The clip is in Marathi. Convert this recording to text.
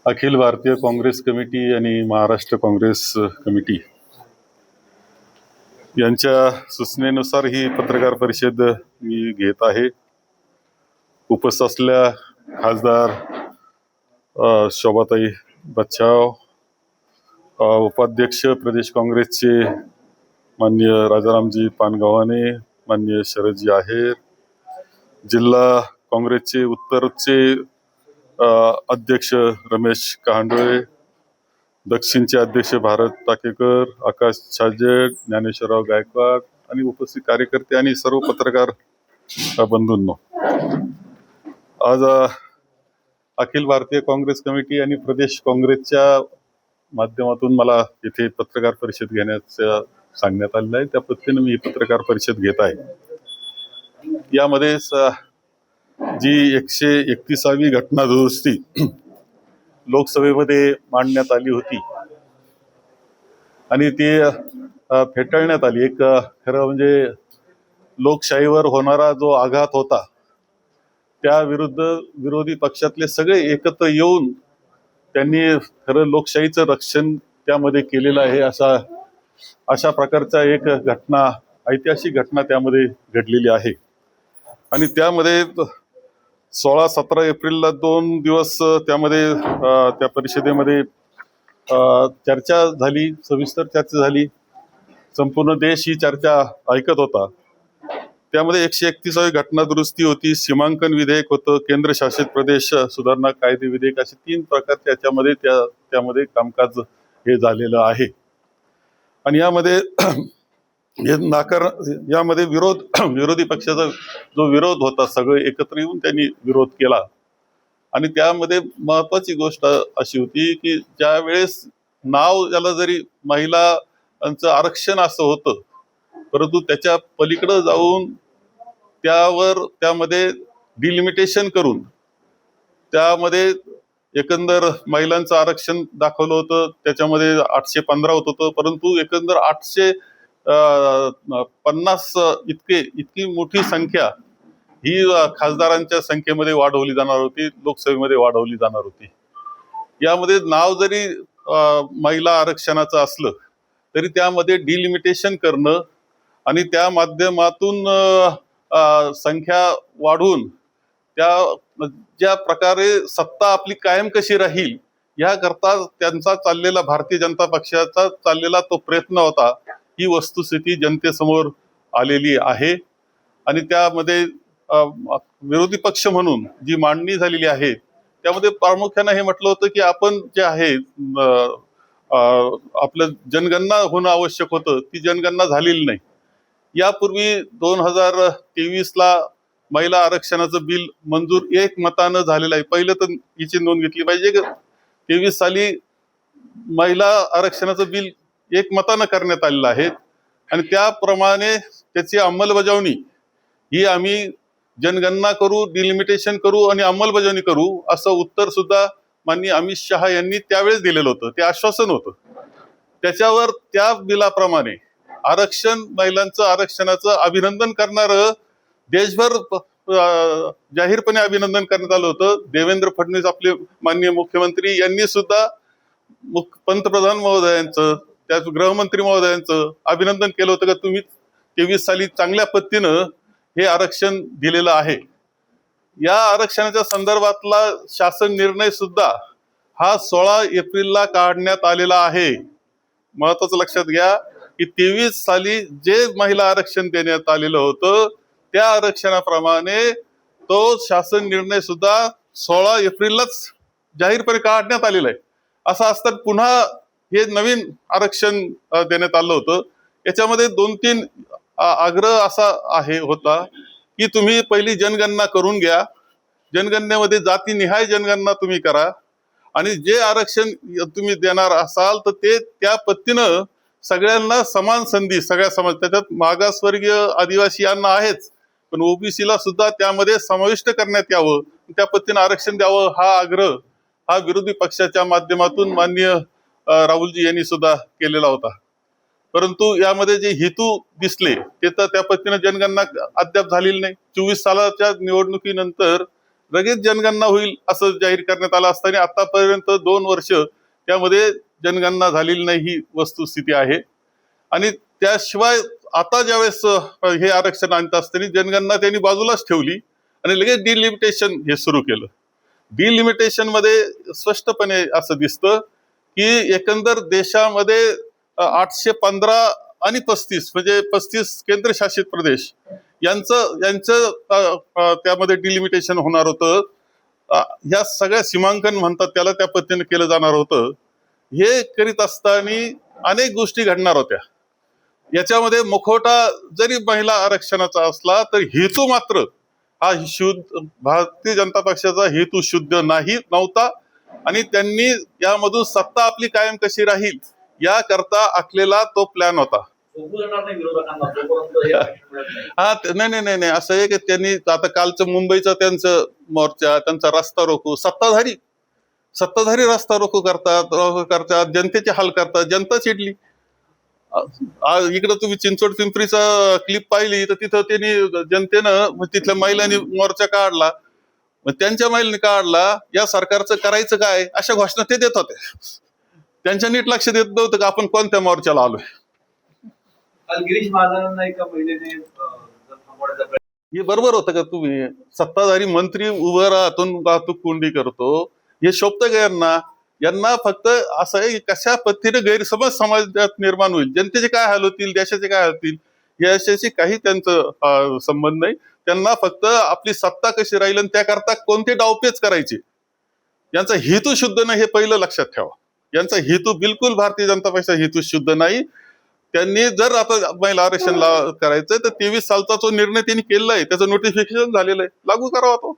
अखिल भारतीय काँग्रेस कमिटी आणि महाराष्ट्र काँग्रेस कमिटी यांच्या सूचनेनुसार ही पत्रकार परिषद मी घेत आहे. उपस्थित असलेल्या खासदार शोभाताई बच्छाव, उपाध्यक्ष प्रदेश काँग्रेसचे माननीय राजारामजी पानगावाने, माननीय शरदजी आहेर, जिल्हा काँग्रेसचे उत्तरचे अध्यक्ष रमेश कहांडोळे, दक्षिणचे अध्यक्ष भारत टाकेकर, आकाश छाजेड, ज्ञानेश्वरराव गायकवाड आणि उपस्थित कार्यकर्ते आणि सर्व पत्रकार बंधूंनो, आज अखिल भारतीय काँग्रेस कमिटी आणि प्रदेश काँग्रेसच्या माध्यमातून मला इथे पत्रकार परिषद घेण्याचं सांगण्यात आलेलं आहे. त्या पद्धतीने मी ही पत्रकार परिषद घेत आहे. यामध्ये जी 131वी घटना दुरुस्ती लोकसभेमध्ये मांडण्यात आली होती आणि ती फेटाळण्यात आली. एक खरं म्हणजे लोकशाहीवर होणारा जो आघात होता त्या विरुद्ध विरोधी पक्षातले सगळे एकत्र येऊन त्यांनी खरं लोकशाहीचं रक्षण त्यामध्ये केलेलं आहे. अशा प्रकारचा एक घटना, ऐतिहासिक घटना त्यामध्ये घडलेली आहे. आणि त्यामध्ये 16-17 एप्रिलला 2 दिवस त्यामध्ये त्या परिषदेमध्ये चर्चा झाली, सविस्तर चर्चा झाली. संपूर्ण देश ही चर्चा ऐकत होता. त्यामध्ये 131वी घटना दुरुस्ती होती, सीमांकन विधेयक होतं, केंद्रशासित प्रदेश सुधारणा कायदे विधेयक, असे 3 प्रकारचे याच्यामध्ये त्यामध्ये कामकाज हे झालेलं आहे. आणि यामध्ये यामध्ये विरोधी पक्षाचा जो विरोध होता, सगळे एकत्र येऊन त्यांनी विरोध केला. आणि त्यामध्ये महत्वाची गोष्ट अशी होती की ज्या वेळेस नाव याला जरी महिलांचं आरक्षण असं होतं, परंतु त्याच्या पलीकडे जाऊन त्यामध्ये डिलिमिटेशन करून त्यामध्ये एकंदर महिलांचं आरक्षण दाखवलं होतं. त्याच्यामध्ये 815 होतं, परंतु एकंदर 850 इतकी मोठी संख्या ही खासदारांच्या संख्येमध्ये वाढवली जाणार होती, लोकसभेमध्ये वाढवली जाणार होती. यामध्ये नाव जरी महिला आरक्षणाचं असलं तरी त्यामध्ये डिलिमिटेशन करणं आणि त्या माध्यमातून संख्या वाढवून ज्या प्रकारे सत्ता आपली कायम कशी राहील याकरता त्यांचा चाललेला, भारतीय जनता पक्षाचा चाललेला तो प्रयत्न होता. ही वस्तुस्थिती जनतेसमोर आलेली आहे. आणि त्यामध्ये विरोधी पक्ष म्हणून जी मांडणी झालेली आहे त्यामध्ये प्रामुख्याने हे म्हटलं होतं की आपण जे आहे आपलं जनगणना होणं आवश्यक होतं, ती जनगणना झालेली नाही. यापूर्वी 2023ला महिला आरक्षणाचं बिल मंजूर एकमतानं झालेलं आहे. पहिलं तर हिची नोंद घेतली पाहिजे की 23 साली महिला आरक्षणाचं बिल एकमतानं करण्यात आलेलं आहे. आणि त्याप्रमाणे त्याची अंमलबजावणी ही आम्ही जनगणना करू, डिलिमिटेशन करू आणि अंमलबजावणी करू असं उत्तर सुद्धा माननीय अमित शहा यांनी त्यावेळेस दिलेलं होतं. ते आश्वासन होतं. त्याच्यावर त्या बिलाप्रमाणे महिलांचं आरक्षणाचं अभिनंदन करणारं देशभर जाहीरपणे अभिनंदन करण्यात आलं होतं. देवेंद्र फडणवीस आपले माननीय मुख्यमंत्री यांनी सुद्धा पंतप्रधान महोदयांचं, त्याच गृहमंत्री महोदयांचं अभिनंदन केलं होतं की तुम्ही 23 साली चांगल्या पद्धतीनं हे आरक्षण दिलेलं आहे. या आरक्षणाच्या संदर्भातला शासन निर्णय सुद्धा हा 16 एप्रिलला काढण्यात आलेला आहे. महत्वाचं लक्षात घ्या की 23 साली जे महिला आरक्षण देण्यात आलेलं होतं त्या आरक्षणाप्रमाणे तो शासन निर्णय सुद्धा 16 एप्रिललाच जाहीरपणे काढण्यात आलेला आहे. असं असताना पुन्हा हे नवीन आरक्षण देण्यात आलं होतं. याच्यामध्ये 2-3 आग्रह असा होता की तुम्ही पहिली जनगणना करून घ्या, जनगणनेमध्ये जातीनिहाय जनगणना तुम्ही करा आणि जे आरक्षण तुम्ही देणार असाल तर ते त्या पद्धतीनं सगळ्यांना समान संधी, सगळ्या समाज, त्याच्यात मागासवर्गीय आदिवासी यांना आहेच, पण ओबीसीला सुद्धा त्यामध्ये समाविष्ट करण्यात यावं, त्या पद्धतीनं आरक्षण द्यावं हा आग्रह हा विरोधी पक्षाच्या माध्यमातून माननीय राहुलजी यांनी सुद्धा केलेला होता. परंतु यामध्ये जे हेतू दिसले ते तर त्या पद्धतीनं जनगणना अद्याप झालेली नाही. 24 सालाच्या निवडणुकीनंतर लगेच जनगणना होईल असं जाहीर करण्यात आलं असताना आतापर्यंत 2 वर्ष त्यामध्ये जनगणना झालेली नाही ही वस्तुस्थिती आहे. आणि त्याशिवाय आता ज्यावेळेस हे आरक्षण आणत असताना जनगणना त्यांनी बाजूलाच ठेवली आणि लगेच डिलिमिटेशन हे सुरू केलं. डिलिमिटेशन मध्ये स्पष्टपणे असं दिसतं की एकंदर देशामध्ये 815 आणि 35 म्हणजे 35 केंद्रशासित प्रदेश यांचं त्यामध्ये डिलिमिटेशन होणार होतं. ह्या सगळ्या सीमांकन म्हणतात त्याला, त्या पद्धतीने केलं जाणार होतं. हे करीत असताना अनेक गोष्टी घडणार होत्या. याच्यामध्ये मुखवटा जरी महिला आरक्षणाचा असला तर हेतू मात्र हा शुद्ध भारतीय जनता पक्षाचा हेतू शुद्ध नव्हता आणि त्यांनी यामधून सत्ता आपली कायम कशी राहील याकरता आखलेला तो प्लॅन होता. हा नाही असं आहे की त्यांनी आता कालचं मुंबईचं त्यांचं मोर्चा, त्यांचा रस्ता रोको, सत्ताधारी रस्ता रोको करतात, जनतेचे हाल करतात, जनता चिडली. इकडं तुम्ही चिंचवड पिंपरीचा क्लिप पाहिली तर तिथं त्यांनी जनतेनं तिथल्या महिलांनी मोर्चा काढला, त्यांच्या महिलांनी काढला. या सरकारचं करायचं काय अशा घोषणा ते देत होते. त्यांच्या नीट लक्ष देत नव्हतं का आपण कोणत्या मोर्चाला आलोय. गिरीश महाजनांना एका महिलेने हे बरोबर होतं का? तुम्ही सत्ताधारी मंत्री उभं राहून वाहतूक कोंडी करतो हे शोभतं का यांना फक्त असं आहे कशा पद्धतीने गैरसमज समाजात निर्माण होईल, जनतेचे काय हाल होतील, देशाचे काय हाल होतील याच्याशी काही त्यांचं संबंध नाही. त्यांना फक्त आपली सत्ता कशी राहील आणि त्याकरता कोणते डावपेच करायचे यांचा हेतू शुद्ध नाही हे पहिलं लक्षात ठेवा. यांचा हेतू बिलकुल भारतीय जनता पक्षाचा हेतू शुद्ध नाही. त्यांनी जर आता महिला आरक्षण करायचं तर 23 सालचा जो निर्णय त्यांनी केलेला आहे त्याचं नोटिफिकेशन झालेलं आहे, लागू करावा तो.